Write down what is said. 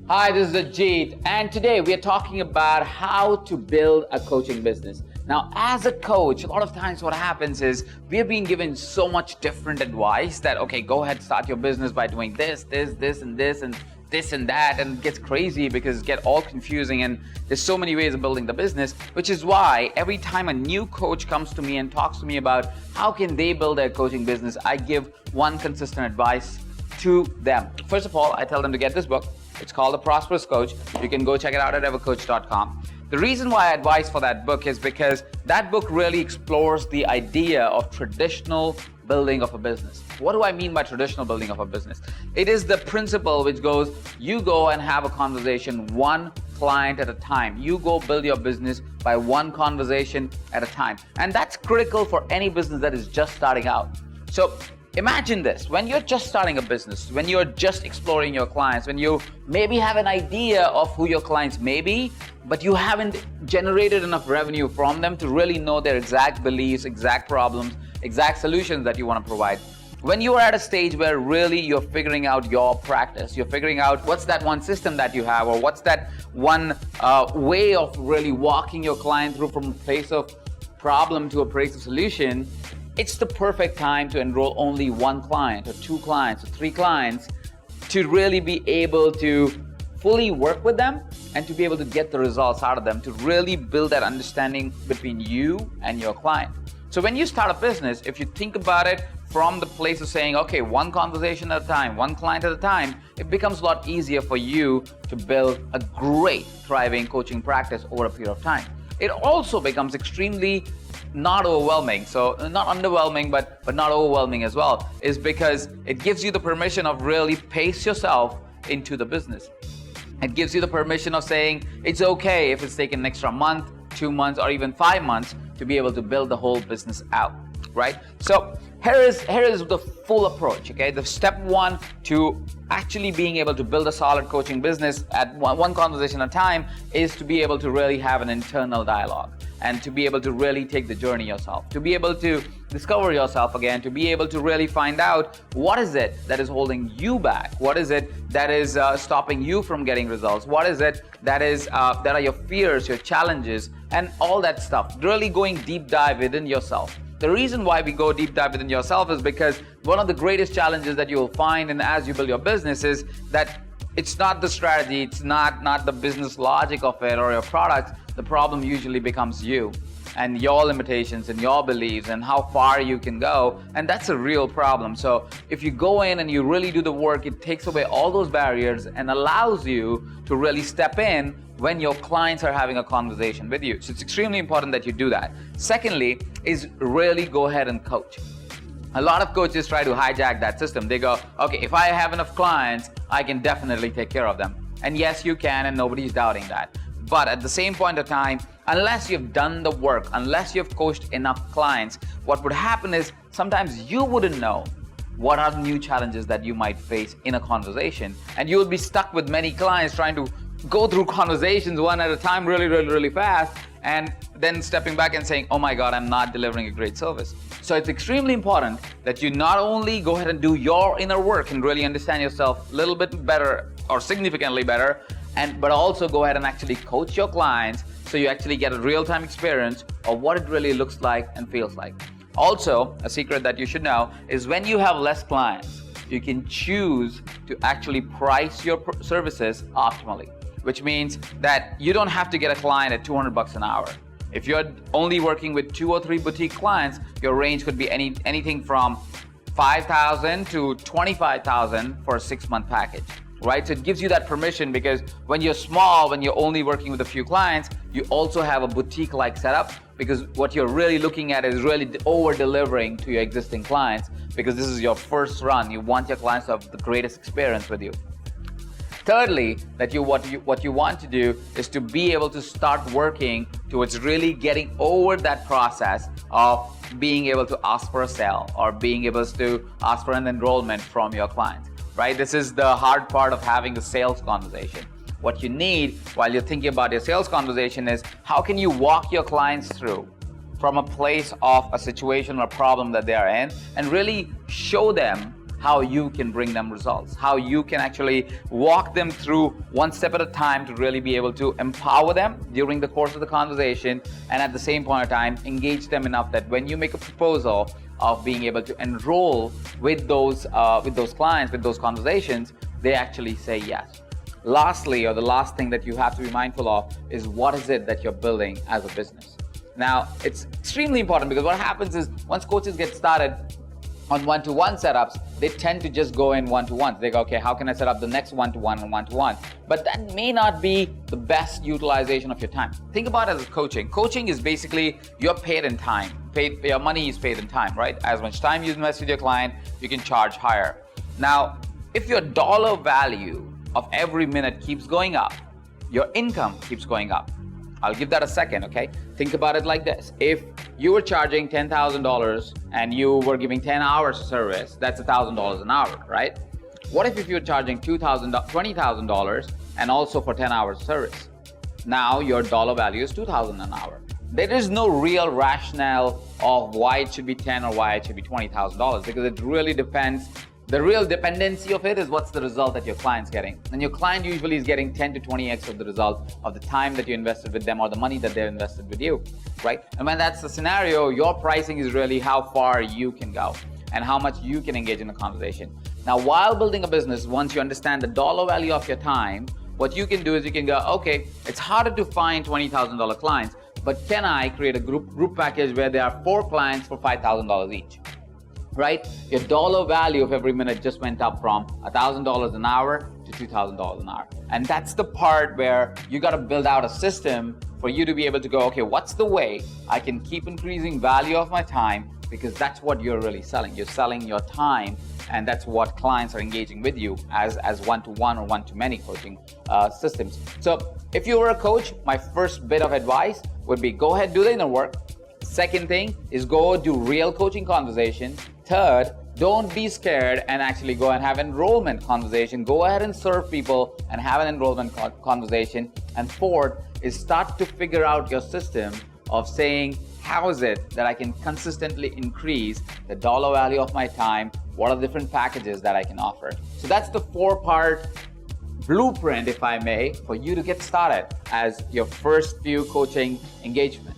Hi, this is Ajit, and today we are talking about how to build a coaching business. Now, as a coach, a lot of times what happens is we are being given so much different advice that, okay, go ahead, start your business by doing this, and this and that, and it gets crazy because it gets all confusing and there's so many ways of building the business, which is why every time a new coach comes to me and talks to me about how can they build their coaching business, I give one consistent advice to them. First of all, I tell them to get this book. It's called The Prosperous Coach. You can go check it out at evercoach.com. The reason why I advise for that book is because that book really explores the idea of traditional building of a business. What do I mean by traditional building of a business? It is the principle which goes, you go and have a conversation one client at a time. You go build your business by one conversation at a time. And that's critical for any business that is just starting out. So imagine this, when you're just starting a business, when you're just exploring your clients, when you maybe have an idea of who your clients may be, but you haven't generated enough revenue from them to really know their exact beliefs, exact problems, exact solutions that you want to provide. When you are at a stage where really you're figuring out your practice, you're figuring out what's that one system that you have, or what's that one way of really walking your client through from a place of problem to a place of solution, it's the perfect time to enroll only one client or two clients or three clients to really be able to fully work with them and to be able to get the results out of them, to really build that understanding between you and your client. So when you start a business, if you think about it from the place of saying, okay, one conversation at a time, one client at a time, it becomes a lot easier for you to build a great, thriving coaching practice over a period of time. It also becomes extremely not overwhelming. So not underwhelming, but not overwhelming as well, is because it gives you the permission of really pace yourself into the business. It gives you the permission of saying it's okay if it's taken an extra month, 2 months, or even 5 months to be able to build the whole business out, right? So here is the full approach, okay? The step one to actually being able to build a solid coaching business at one conversation at a time is to be able to really have an internal dialogue and to be able to really take the journey yourself, to be able to discover yourself again, to be able to really find out what is it that is holding you back, what is it that is stopping you from getting results, what is it that are your fears, your challenges, and all that stuff. Really going deep dive within yourself. The reason why we go deep dive within yourself is because one of the greatest challenges that you will find as you build your business is that it's not the strategy, it's not the business logic of it or your product. The problem usually becomes you and your limitations and your beliefs and how far you can go, and that's a real problem. So if you go in and you really do the work, it takes away all those barriers and allows you to really step in when your clients are having a conversation with you. So it's extremely important that you do that. Secondly is really go ahead and coach. A lot of coaches try to hijack that system. They go, okay, if I have enough clients, I can definitely take care of them. And yes, you can, and nobody's doubting that. But at the same point of time, unless you've done the work, unless you've coached enough clients, what would happen is sometimes you wouldn't know what are the new challenges that you might face in a conversation. And you will be stuck with many clients trying to go through conversations one at a time really fast, and then stepping back and saying, oh my God, I'm not delivering a great service. So it's extremely important that you not only go ahead and do your inner work and really understand yourself a little bit better or significantly better, but also go ahead and actually coach your clients so you actually get a real-time experience of what it really looks like and feels like. Also, a secret that you should know is when you have less clients, you can choose to actually price your services optimally, which means that you don't have to get a client at $200 an hour. If you're only working with 2 or 3 boutique clients, your range could be anything from $5,000 to $25,000 for a 6-month package, right? So it gives you that permission because when you're small, when you're only working with a few clients, you also have a boutique-like setup because what you're really looking at is really over-delivering to your existing clients because this is your first run. You want your clients to have the greatest experience with you. Thirdly, what you want to do is to be able to start working towards really getting over that process of being able to ask for a sale or being able to ask for an enrollment from your clients, right? This is the hard part of having a sales conversation. What you need while you're thinking about your sales conversation is how can you walk your clients through from a place of a situation or problem that they are in and really show them how you can bring them results, how you can actually walk them through one step at a time to really be able to empower them during the course of the conversation, and at the same point of time engage them enough that when you make a proposal of being able to enroll with those clients, with those conversations, they actually say yes. Lastly, or the last thing that you have to be mindful of, is what is it that you're building as a business. Now, it's extremely important, because what happens is once coaches get started on one-to-one setups, they tend to just go in one-to-ones. They go, okay, how can I set up the next one-to-one and one-to-one? But that may not be the best utilization of your time. Think about it as coaching. Coaching is basically, you're paid in time. Your money is paid in time, right? As much time you invest with your client, you can charge higher. Now, if your dollar value of every minute keeps going up, your income keeps going up. I'll give that a second, okay? Think about it like this. If you were charging $10,000 and you were giving 10 hours of service, that's $1,000 an hour, right? What if you're charging $20,000 and also for 10 hours of service? Now your dollar value is $2,000 an hour. There is no real rationale of why it should be 10 or why it should be $20,000, because it really depends. The real dependency of it is what's the result that your client's getting. And your client usually is getting 10 to 20x of the result of the time that you invested with them or the money that they've invested with you, right? And when that's the scenario, your pricing is really how far you can go and how much you can engage in the conversation. Now, while building a business, once you understand the dollar value of your time, what you can do is you can go, okay, it's harder to find $20,000 clients, but can I create a group package where there are 4 clients for $5,000 each? Right? Your dollar value of every minute just went up from $1,000 an hour to $2,000 an hour. And that's the part where you got to build out a system for you to be able to go, okay, what's the way I can keep increasing value of my time? Because that's what you're really selling. You're selling your time, and that's what clients are engaging with you as one-to-one or one-to-many coaching systems. So if you were a coach, my first bit of advice would be go ahead, do the inner work. Second thing is go do real coaching conversation. Third, don't be scared and actually go and have enrollment conversation. Go ahead and serve people and have an enrollment conversation. And fourth is start to figure out your system of saying, how is it that I can consistently increase the dollar value of my time? What are the different packages that I can offer? So that's the 4-part blueprint, if I may, for you to get started as your first few coaching engagements.